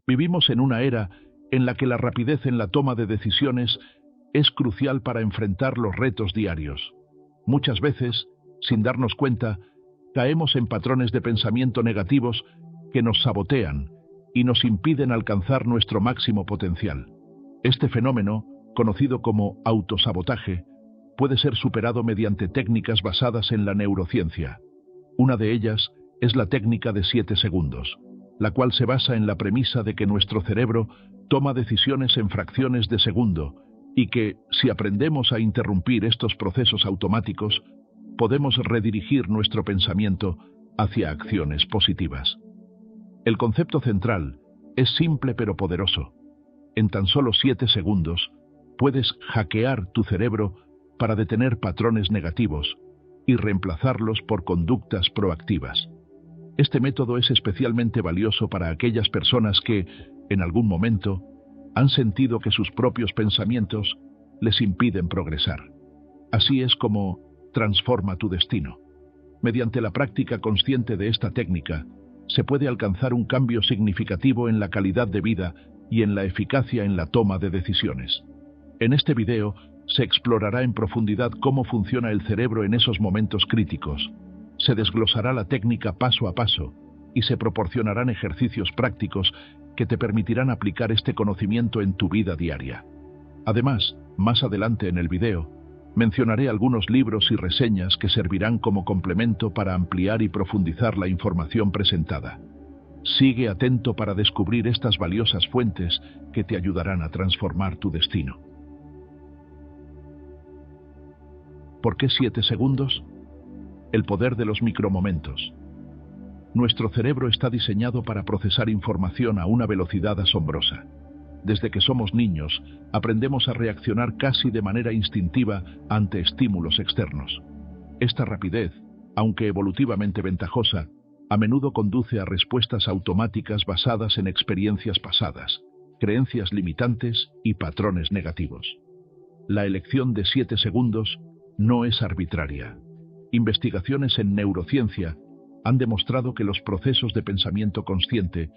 Vivimos en una era en la que la rapidez en la toma de decisiones es crucial para enfrentar los retos diarios. Muchas veces, sin darnos cuenta, caemos en patrones de pensamiento negativos que nos sabotean y nos impiden alcanzar nuestro máximo potencial. Este fenómeno, conocido como autosabotaje, puede ser superado mediante técnicas basadas en la neurociencia. Una de ellas es la técnica de 7 segundos, la cual se basa en la premisa de que nuestro cerebro toma decisiones en fracciones de segundo y que, si aprendemos a interrumpir estos procesos automáticos, podemos redirigir nuestro pensamiento hacia acciones positivas. El concepto central es simple pero poderoso. En tan solo 7 segundos, puedes hackear tu cerebro para detener patrones negativos y reemplazarlos por conductas proactivas. Este método es especialmente valioso para aquellas personas que, en algún momento, han sentido que sus propios pensamientos les impiden progresar. Así es como transforma tu destino. Mediante la práctica consciente de esta técnica, se puede alcanzar un cambio significativo en la calidad de vida y en la eficacia en la toma de decisiones. En este video se explorará en profundidad cómo funciona el cerebro en esos momentos críticos. Se desglosará la técnica paso a paso y se proporcionarán ejercicios prácticos que te permitirán aplicar este conocimiento en tu vida diaria. Además, más adelante en el video, mencionaré algunos libros y reseñas que servirán como complemento para ampliar y profundizar la información presentada. Sigue atento para descubrir estas valiosas fuentes que te ayudarán a transformar tu destino. ¿Por qué 7 segundos? El poder de los micromomentos. Nuestro cerebro está diseñado para procesar información a una velocidad asombrosa. Desde que somos niños, aprendemos a reaccionar casi de manera instintiva ante estímulos externos. Esta rapidez, aunque evolutivamente ventajosa, a menudo conduce a respuestas automáticas basadas en experiencias pasadas, creencias limitantes y patrones negativos. La elección de 7 segundos no es arbitraria. Investigaciones en neurociencia han demostrado que los procesos de pensamiento consciente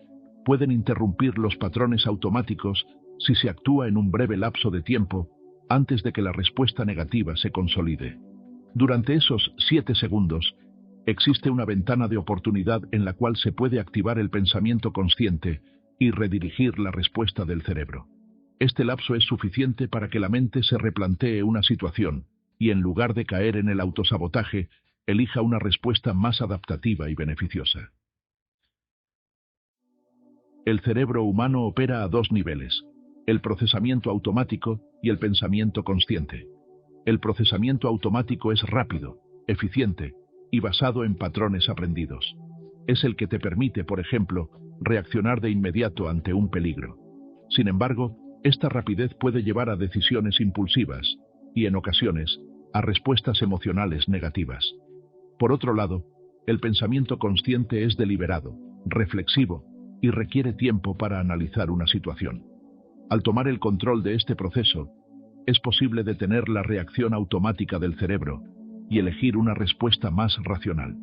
pueden interrumpir los patrones automáticos si se actúa en un breve lapso de tiempo antes de que la respuesta negativa se consolide. Durante esos 7 segundos, existe una ventana de oportunidad en la cual se puede activar el pensamiento consciente y redirigir la respuesta del cerebro. Este lapso es suficiente para que la mente se replantee una situación y, en lugar de caer en el autosabotaje, elija una respuesta más adaptativa y beneficiosa. El cerebro humano opera a 2 niveles: el procesamiento automático y el pensamiento consciente. El procesamiento automático es rápido, eficiente y basado en patrones aprendidos. Es el que te permite, por ejemplo, reaccionar de inmediato ante un peligro. Sin embargo, esta rapidez puede llevar a decisiones impulsivas y, en ocasiones, a respuestas emocionales negativas. Por otro lado, el pensamiento consciente es deliberado, reflexivo y requiere tiempo para analizar una situación. Al tomar el control de este proceso, es posible detener la reacción automática del cerebro y elegir una respuesta más racional.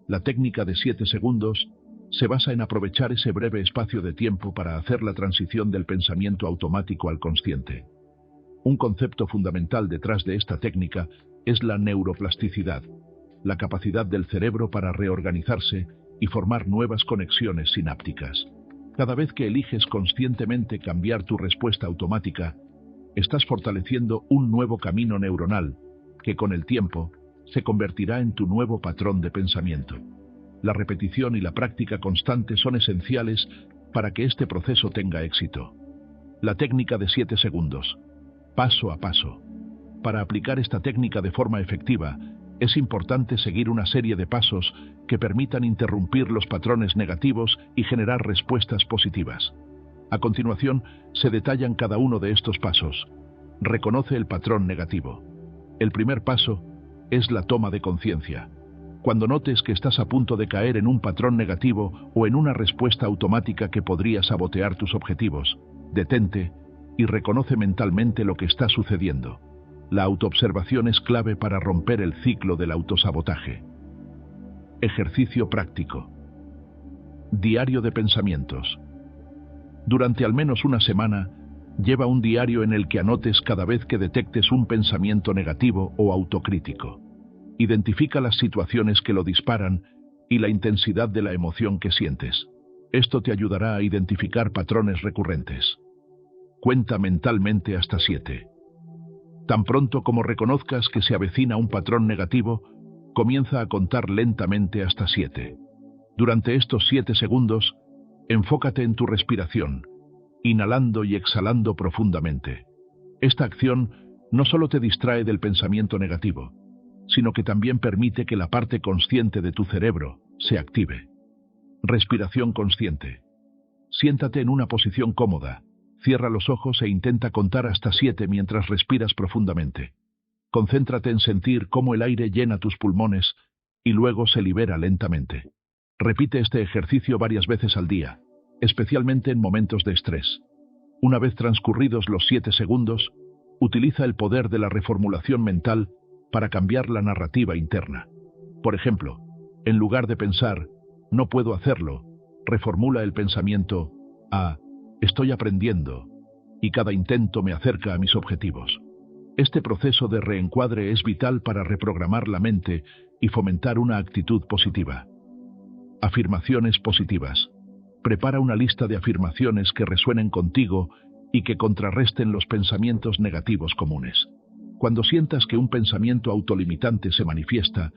La técnica de 7 segundos se basa en aprovechar ese breve espacio de tiempo para hacer la transición del pensamiento automático al consciente. Un concepto fundamental detrás de esta técnica es la neuroplasticidad, la capacidad del cerebro para reorganizarse y formar nuevas conexiones sinápticas. Cada vez que eliges conscientemente cambiar tu respuesta automática, estás fortaleciendo un nuevo camino neuronal que, con el tiempo, se convertirá en tu nuevo patrón de pensamiento. La repetición y la práctica constante son esenciales para que este proceso tenga éxito. La técnica de 7 segundos, paso a paso. Para aplicar esta técnica de forma efectiva, es importante seguir una serie de pasos que permitan interrumpir los patrones negativos y generar respuestas positivas. A continuación, se detallan cada uno de estos pasos. Reconoce el patrón negativo. El primer paso es la toma de conciencia. Cuando notes que estás a punto de caer en un patrón negativo o en una respuesta automática que podría sabotear tus objetivos, detente y reconoce mentalmente lo que está sucediendo. La autoobservación es clave para romper el ciclo del autosabotaje. Ejercicio práctico. Diario de pensamientos. Durante al menos una semana, lleva un diario en el que anotes cada vez que detectes un pensamiento negativo o autocrítico. Identifica las situaciones que lo disparan y la intensidad de la emoción que sientes. Esto te ayudará a identificar patrones recurrentes. Cuenta mentalmente hasta 7. Tan pronto como reconozcas que se avecina un patrón negativo, comienza a contar lentamente hasta 7. Durante estos 7 segundos, enfócate en tu respiración, inhalando y exhalando profundamente. Esta acción no solo te distrae del pensamiento negativo, sino que también permite que la parte consciente de tu cerebro se active. Respiración consciente. Siéntate en una posición cómoda, cierra los ojos e intenta contar hasta 7 mientras respiras profundamente. Concéntrate en sentir cómo el aire llena tus pulmones y luego se libera lentamente. Repite este ejercicio varias veces al día, especialmente en momentos de estrés. Una vez transcurridos los 7 segundos, utiliza el poder de la reformulación mental para cambiar la narrativa interna. Por ejemplo, en lugar de pensar, no puedo hacerlo, reformula el pensamiento a, estoy aprendiendo, y cada intento me acerca a mis objetivos. Este proceso de reencuadre es vital para reprogramar la mente y fomentar una actitud positiva. Afirmaciones positivas. Prepara una lista de afirmaciones que resuenen contigo y que contrarresten los pensamientos negativos comunes. Cuando sientas que un pensamiento autolimitante se manifiesta,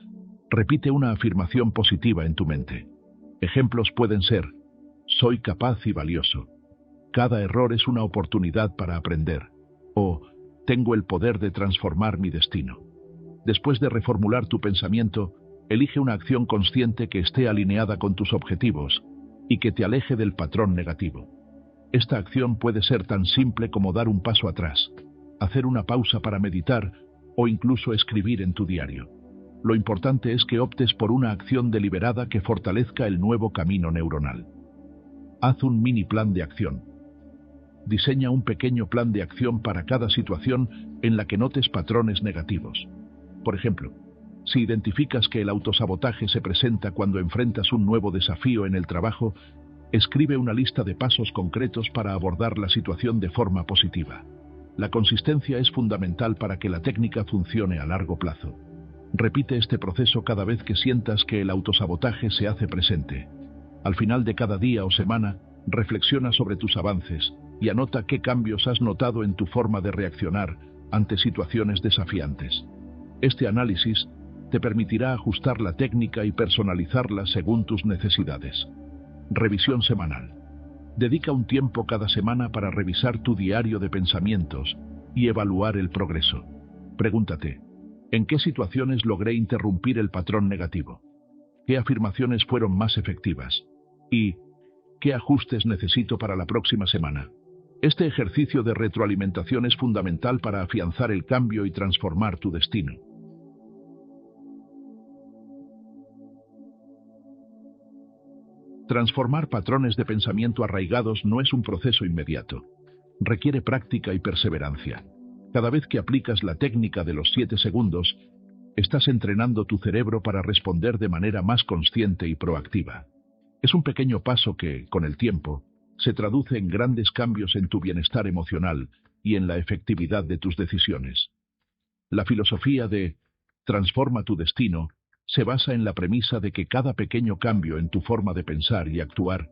repite una afirmación positiva en tu mente. Ejemplos pueden ser: soy capaz y valioso. Cada error es una oportunidad para aprender. O tengo el poder de transformar mi destino. Después de reformular tu pensamiento, elige una acción consciente que esté alineada con tus objetivos y que te aleje del patrón negativo. Esta acción puede ser tan simple como dar un paso atrás, hacer una pausa para meditar o incluso escribir en tu diario. Lo importante es que optes por una acción deliberada que fortalezca el nuevo camino neuronal. Haz un mini plan de acción. Diseña un pequeño plan de acción para cada situación en la que notes patrones negativos. Por ejemplo, si identificas que el autosabotaje se presenta cuando enfrentas un nuevo desafío en el trabajo, escribe una lista de pasos concretos para abordar la situación de forma positiva. La consistencia es fundamental para que la técnica funcione a largo plazo. Repite este proceso cada vez que sientas que el autosabotaje se hace presente. Al final de cada día o semana, reflexiona sobre tus avances y anota qué cambios has notado en tu forma de reaccionar ante situaciones desafiantes. Este análisis te permitirá ajustar la técnica y personalizarla según tus necesidades. Revisión semanal. Dedica un tiempo cada semana para revisar tu diario de pensamientos y evaluar el progreso. Pregúntate: ¿en qué situaciones logré interrumpir el patrón negativo? ¿Qué afirmaciones fueron más efectivas? ¿Y qué ajustes necesito para la próxima semana? Este ejercicio de retroalimentación es fundamental para afianzar el cambio y transformar tu destino. Transformar patrones de pensamiento arraigados no es un proceso inmediato. Requiere práctica y perseverancia. Cada vez que aplicas la técnica de los 7 segundos, estás entrenando tu cerebro para responder de manera más consciente y proactiva. Es un pequeño paso que, con el tiempo, se traduce en grandes cambios en tu bienestar emocional y en la efectividad de tus decisiones. La filosofía de transforma tu destino se basa en la premisa de que cada pequeño cambio en tu forma de pensar y actuar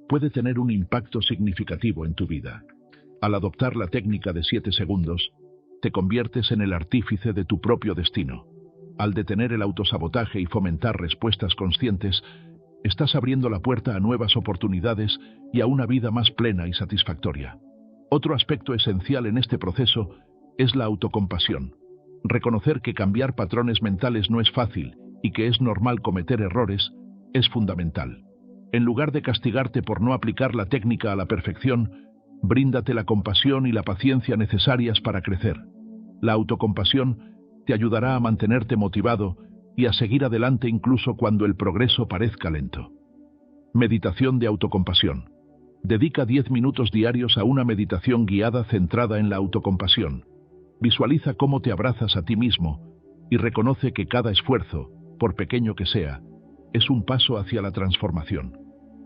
puede tener un impacto significativo en tu vida. Al adoptar la técnica de 7 segundos, te conviertes en el artífice de tu propio destino. Al detener el autosabotaje y fomentar respuestas conscientes, estás abriendo la puerta a nuevas oportunidades y a una vida más plena y satisfactoria. Otro aspecto esencial en este proceso es la autocompasión. Reconocer que cambiar patrones mentales no es fácil y que es normal cometer errores es fundamental. En lugar de castigarte por no aplicar la técnica a la perfección, bríndate la compasión y la paciencia necesarias para crecer. La autocompasión te ayudará a mantenerte motivado y a seguir adelante incluso cuando el progreso parezca lento. Meditación de autocompasión. Dedica 10 minutos diarios a una meditación guiada centrada en la autocompasión. Visualiza cómo te abrazas a ti mismo y reconoce que cada esfuerzo, por pequeño que sea, es un paso hacia la transformación.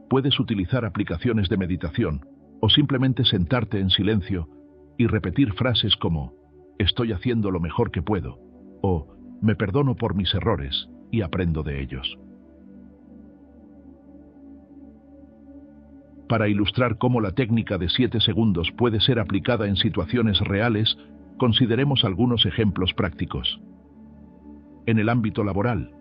Puedes utilizar aplicaciones de meditación, o simplemente sentarte en silencio y repetir frases como «estoy haciendo lo mejor que puedo» o «me perdono por mis errores y aprendo de ellos». Para ilustrar cómo la técnica de 7 segundos puede ser aplicada en situaciones reales, consideremos algunos ejemplos prácticos. En el ámbito laboral,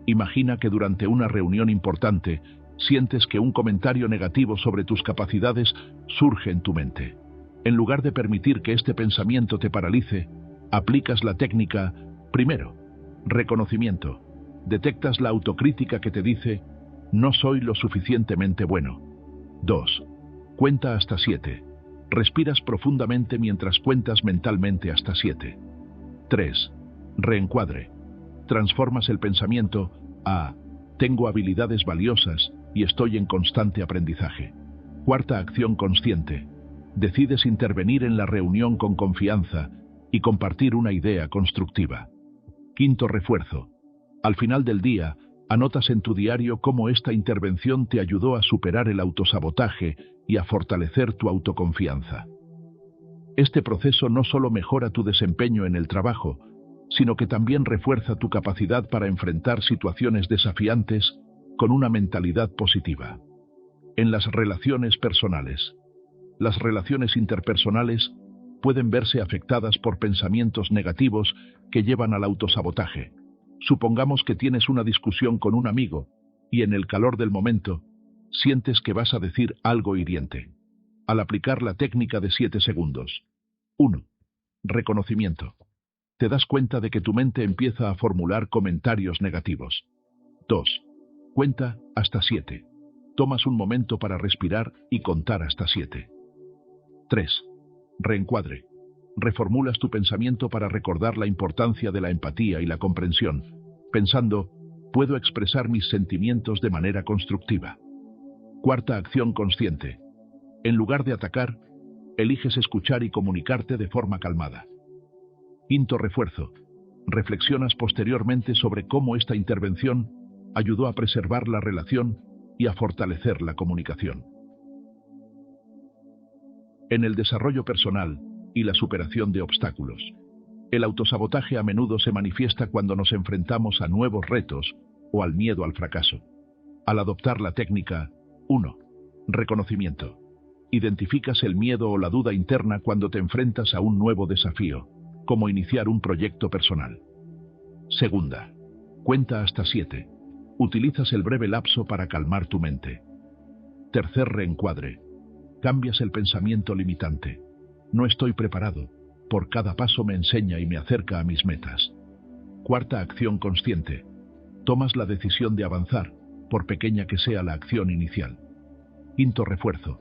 imagina que durante una reunión importante sientes que un comentario negativo sobre tus capacidades surge en tu mente. En lugar de permitir que este pensamiento te paralice, aplicas la técnica, primero, reconocimiento. Detectas la autocrítica que te dice, no soy lo suficientemente bueno. 2. Cuenta hasta 7. Respiras profundamente mientras cuentas mentalmente hasta 7. 3. Reencuadre. Transformas el pensamiento a tengo habilidades valiosas y estoy en constante aprendizaje. 4. Acción consciente. Decides intervenir en la reunión con confianza y compartir una idea constructiva. 5. Refuerzo. Al final del día, anotas en tu diario cómo esta intervención te ayudó a superar el autosabotaje y a fortalecer tu autoconfianza. Este proceso no solo mejora tu desempeño en el trabajo, sino que también refuerza tu capacidad para enfrentar situaciones desafiantes con una mentalidad positiva. En las relaciones personales, las relaciones interpersonales pueden verse afectadas por pensamientos negativos que llevan al autosabotaje. Supongamos que tienes una discusión con un amigo y en el calor del momento sientes que vas a decir algo hiriente. Al aplicar la técnica de 7 segundos. 1. Reconocimiento. Te das cuenta de que tu mente empieza a formular comentarios negativos. 2. Cuenta hasta 7. Tomas un momento para respirar y contar hasta 7. 3. Reencuadre. Reformulas tu pensamiento para recordar la importancia de la empatía y la comprensión, pensando, puedo expresar mis sentimientos de manera constructiva. 4. Acción consciente. En lugar de atacar, eliges escuchar y comunicarte de forma calmada. 5. Refuerzo. Reflexionas posteriormente sobre cómo esta intervención ayudó a preservar la relación y a fortalecer la comunicación. En el desarrollo personal y la superación de obstáculos, el autosabotaje a menudo se manifiesta cuando nos enfrentamos a nuevos retos o al miedo al fracaso. Al adoptar la técnica 1. Reconocimiento. Identificas el miedo o la duda interna cuando te enfrentas a un nuevo desafío, como iniciar un proyecto personal. 2. Cuenta hasta 7. Utilizas el breve lapso para calmar tu mente. 3. Reencuadre. Cambias el pensamiento limitante. No estoy preparado. Por cada paso me enseña y me acerca a mis metas. 4. Acción consciente. Tomas la decisión de avanzar, por pequeña que sea la acción inicial. 5. Refuerzo.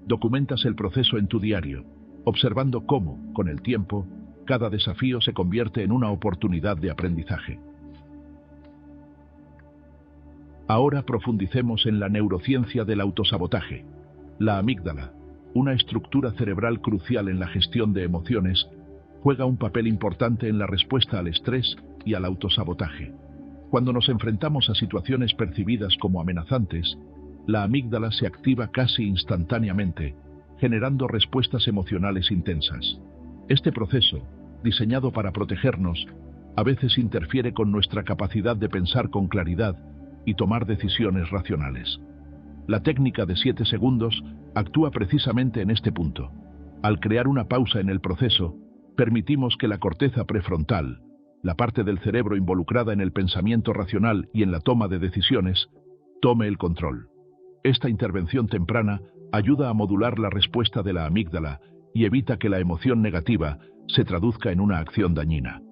Documentas el proceso en tu diario, observando cómo, con el tiempo, cada desafío se convierte en una oportunidad de aprendizaje. Ahora profundicemos en la neurociencia del autosabotaje. La amígdala, una estructura cerebral crucial en la gestión de emociones, juega un papel importante en la respuesta al estrés y al autosabotaje. Cuando nos enfrentamos a situaciones percibidas como amenazantes, la amígdala se activa casi instantáneamente, generando respuestas emocionales intensas. Este proceso, diseñado para protegernos, a veces interfiere con nuestra capacidad de pensar con claridad y tomar decisiones racionales. La técnica de 7 segundos actúa precisamente en este punto. Al crear una pausa en el proceso, permitimos que la corteza prefrontal, la parte del cerebro involucrada en el pensamiento racional y en la toma de decisiones, tome el control. Esta intervención temprana ayuda a modular la respuesta de la amígdala y evita que la emoción negativa se traduzca en una acción dañina.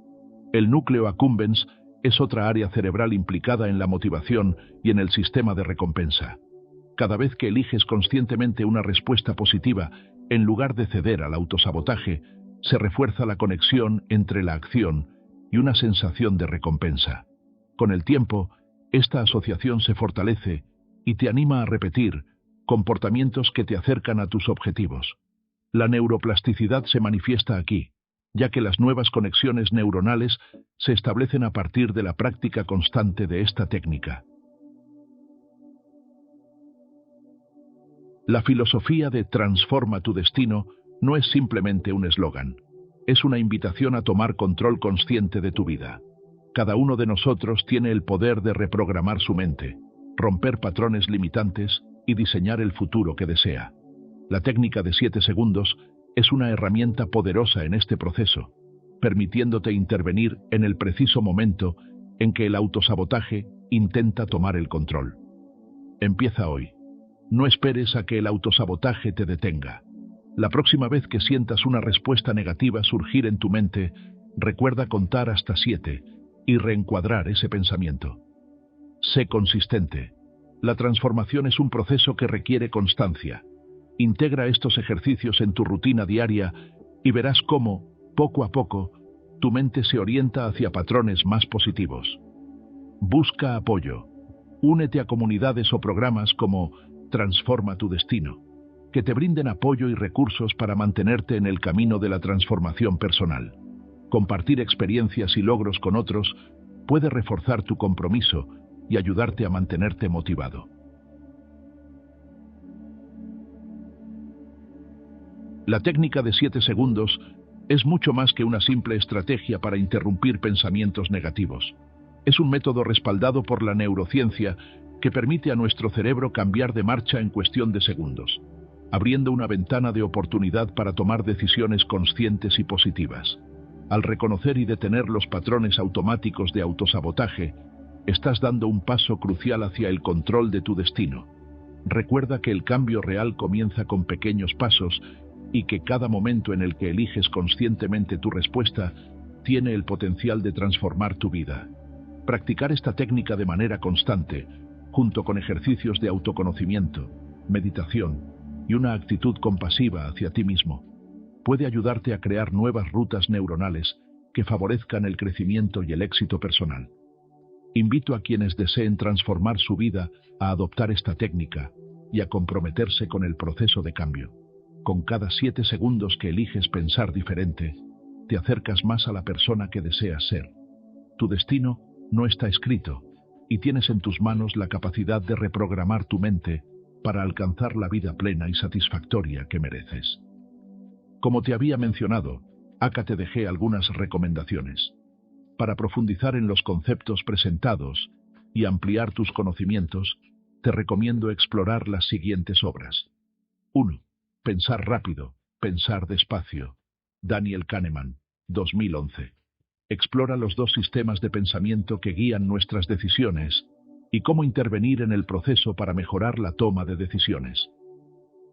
El núcleo accumbens es otra área cerebral implicada en la motivación y en el sistema de recompensa. Cada vez que eliges conscientemente una respuesta positiva, en lugar de ceder al autosabotaje, se refuerza la conexión entre la acción y una sensación de recompensa. Con el tiempo, esta asociación se fortalece y te anima a repetir comportamientos que te acercan a tus objetivos. La neuroplasticidad se manifiesta aquí, ya que las nuevas conexiones neuronales se establecen a partir de la práctica constante de esta técnica. La filosofía de Transforma tu destino no es simplemente un eslogan, es una invitación a tomar control consciente de tu vida. Cada uno de nosotros tiene el poder de reprogramar su mente, romper patrones limitantes y diseñar el futuro que desea. La técnica de 7 segundos es una herramienta poderosa en este proceso, permitiéndote intervenir en el preciso momento en que el autosabotaje intenta tomar el control. Empieza hoy. No esperes a que el autosabotaje te detenga. La próxima vez que sientas una respuesta negativa surgir en tu mente, recuerda contar hasta 7 y reencuadrar ese pensamiento. Sé consistente. La transformación es un proceso que requiere constancia. Integra estos ejercicios en tu rutina diaria y verás cómo, poco a poco, tu mente se orienta hacia patrones más positivos. Busca apoyo. Únete a comunidades o programas como Transforma tu destino, que te brinden apoyo y recursos para mantenerte en el camino de la transformación personal. Compartir experiencias y logros con otros puede reforzar tu compromiso y ayudarte a mantenerte motivado. La técnica de 7 segundos es mucho más que una simple estrategia para interrumpir pensamientos negativos. Es un método respaldado por la neurociencia que permite a nuestro cerebro cambiar de marcha en cuestión de segundos, abriendo una ventana de oportunidad para tomar decisiones conscientes y positivas. Al reconocer y detener los patrones automáticos de autosabotaje, estás dando un paso crucial hacia el control de tu destino. Recuerda que el cambio real comienza con pequeños pasos y que cada momento en el que eliges conscientemente tu respuesta tiene el potencial de transformar tu vida. Practicar esta técnica de manera constante, junto con ejercicios de autoconocimiento, meditación y una actitud compasiva hacia ti mismo, puede ayudarte a crear nuevas rutas neuronales que favorezcan el crecimiento y el éxito personal. Invito a quienes deseen transformar su vida a adoptar esta técnica y a comprometerse con el proceso de cambio. Con cada 7 segundos que eliges pensar diferente, te acercas más a la persona que deseas ser. Tu destino no está escrito, y tienes en tus manos la capacidad de reprogramar tu mente para alcanzar la vida plena y satisfactoria que mereces. Como te había mencionado, acá te dejé algunas recomendaciones. Para profundizar en los conceptos presentados y ampliar tus conocimientos, te recomiendo explorar las siguientes obras. 1. Pensar rápido, pensar despacio. Daniel Kahneman, 2011. Explora los dos sistemas de pensamiento que guían nuestras decisiones y cómo intervenir en el proceso para mejorar la toma de decisiones.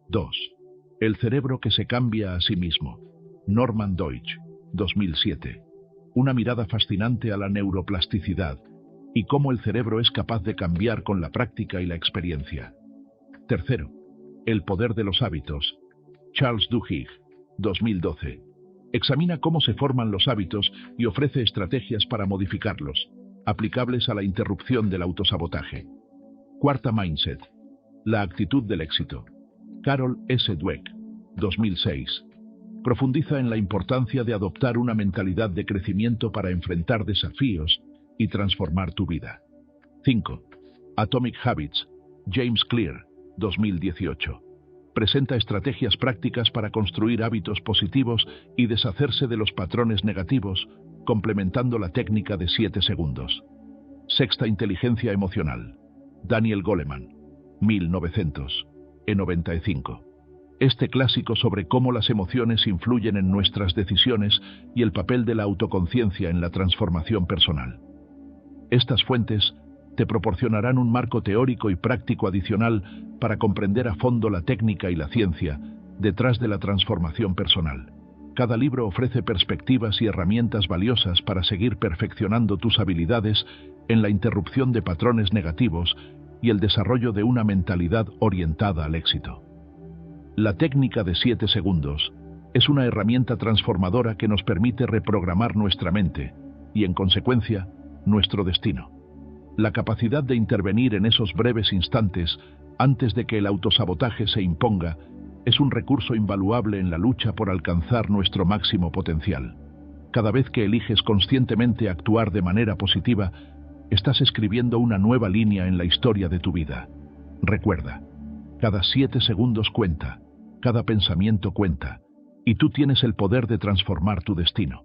2. El cerebro que se cambia a sí mismo. Norman Deutsch, 2007. Una mirada fascinante a la neuroplasticidad y cómo el cerebro es capaz de cambiar con la práctica y la experiencia. 3. El poder de los hábitos. Charles Duhigg, 2012. Examina cómo se forman los hábitos y ofrece estrategias para modificarlos, aplicables a la interrupción del autosabotaje. 4. Mindset. La actitud del éxito. Carol S. Dweck, 2006. Profundiza en la importancia de adoptar una mentalidad de crecimiento para enfrentar desafíos y transformar tu vida. 5. Atomic Habits. James Clear, 2018. Presenta estrategias prácticas para construir hábitos positivos y deshacerse de los patrones negativos, complementando la técnica de 7 segundos. 6. Inteligencia emocional. Daniel Goleman, 1995. Este clásico sobre cómo las emociones influyen en nuestras decisiones y el papel de la autoconciencia en la transformación personal. Estas fuentes te proporcionarán un marco teórico y práctico adicional para comprender a fondo la técnica y la ciencia detrás de la transformación personal. Cada libro ofrece perspectivas y herramientas valiosas para seguir perfeccionando tus habilidades en la interrupción de patrones negativos y el desarrollo de una mentalidad orientada al éxito. La técnica de 7 segundos es una herramienta transformadora que nos permite reprogramar nuestra mente y, en consecuencia, nuestro destino. La capacidad de intervenir en esos breves instantes antes de que el autosabotaje se imponga es un recurso invaluable en la lucha por alcanzar nuestro máximo potencial. Cada vez que eliges conscientemente actuar de manera positiva, estás escribiendo una nueva línea en la historia de tu vida. Recuerda, Cada 7 segundos cuenta, cada pensamiento cuenta, y tú tienes el poder de transformar tu destino.